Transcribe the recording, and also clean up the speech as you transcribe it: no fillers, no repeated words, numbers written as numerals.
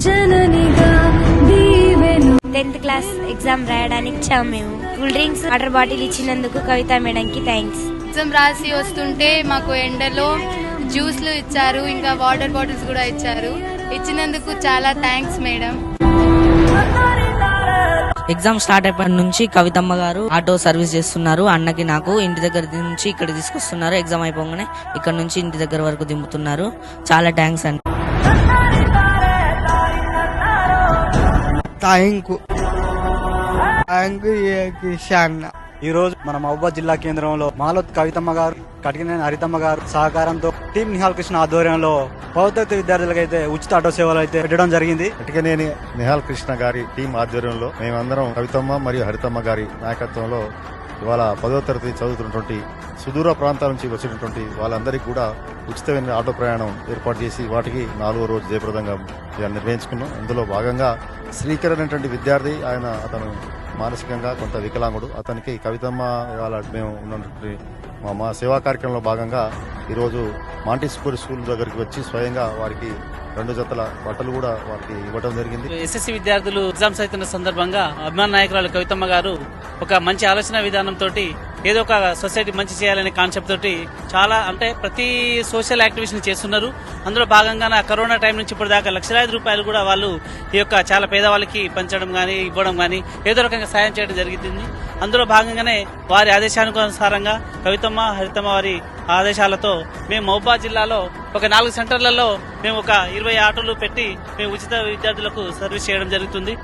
జననిగా దీవెను. 10th class exam రాయడానికి వచ్చాము మేము. కూల్ డ్రింక్స్ వాటర్ బాటిల్ ఇచ్చినందుకు కవిత మేడంకి థ్యాంక్స్. ఎగ్జామ్ రాసి వస్తుంటే మాకు ఎండలో జ్యూస్లు ఇచ్చారు, ఇంకా వాటర్ బాటిల్స్ కూడా ఇచ్చారు. ఇచ్చినందుకు చాలా థ్యాంక్స్ మేడం. ఎగ్జామ్ స్టార్ట్ అయిపోయిన నుంచి కవితమ్మ గారు ఆటో సర్వీస్ చేస్తున్నారు. అన్నకి నాకు ఇంటి దగ్గర నుంచి ఇక్కడ తీసుకొస్తున్నారు. ఎగ్జామ్ అయిపోగానే ఇక్కడ నుంచి ఇంటి దగ్గర వరకు దింపుతున్నారు. చాలా థ్యాంక్స్ అండి. ఈ రోజు మన మహబూబాద్ జిల్లా కేంద్రంలో మాలోత్ కవితమ్మ గారు, కటికినేని హరితమ్మ గారు సహకారంతో టీం నిహాల్ కృష్ణ ఆధ్వర్యంలో పౌరత్వ విద్యార్థులకైతే ఉచిత ఆటో సేవలు అయితే పెట్టడం జరిగింది. కటికినేని నిహాల్ కృష్ణ గారి టీం ఆధ్వర్యంలో మేమందరం కవితమ్మ మరియు హరితమ్మ గారి నాయకత్వంలో ఇవాళ 10వ తరగతి చదువుతున్నటువంటి సుదూర ప్రాంతాల నుంచి వచ్చినటువంటి వాళ్ళందరికీ కూడా ఉచితమైన ఆటో ప్రయాణం ఏర్పాటు చేసి వాటికి 4వ రోజు జయప్రదంగా నిర్వహించుకున్నాం. ఇందులో భాగంగా శ్రీకర్ అనేటువంటి విద్యార్థి, అతను మానసికంగా కొంత వికలాంగుడు. అతనికి కవితమ్మ ఇవాళ మేము ఉన్నటువంటి మా సేవా కార్యక్రమంలో భాగంగా ఈరోజు మాంటిస్పూరి స్కూల్ దగ్గరికి వచ్చి స్వయంగా వారికి 2 జతల బట్టలు కూడా వారికి ఇవ్వడం జరిగింది. ఎస్ఎస్సీ విద్యార్థులు ఎగ్జామ్స్ అవుతున్న సందర్భంగా అభిమాన నాయకురాలు కవితమ్మ గారు ఒక మంచి ఆలోచన విధానంతో ఏదో ఒక సొసైటీ మంచి చేయాలనే కాన్సెప్ట్ తోటి చాలా ప్రతి సోషల్ యాక్టివిటీస్ చేస్తున్నారు. అందులో భాగంగా కరోనా టైం నుంచి ఇప్పటిదాకా లక్షలాది రూపాయలు కూడా వాళ్ళు ఈ యొక్క చాలా పేదవాళ్ళకి పంచడం గానీ ఇవ్వడం గానీ ఏదో రకంగా సాయం చేయడం జరిగింది. అందులో భాగంగానే వారి ఆదేశానుసారంగా కవితమ్మ హరితమ్మ వారి ఆదేశాలతో మేము మహబూబాద్ జిల్లాలో ఒక 4 సెంటర్లలో మేము ఒక 20 ఆటోలు పెట్టి మేము ఉచిత విద్యార్థులకు సర్వీస్ చేయడం జరుగుతుంది.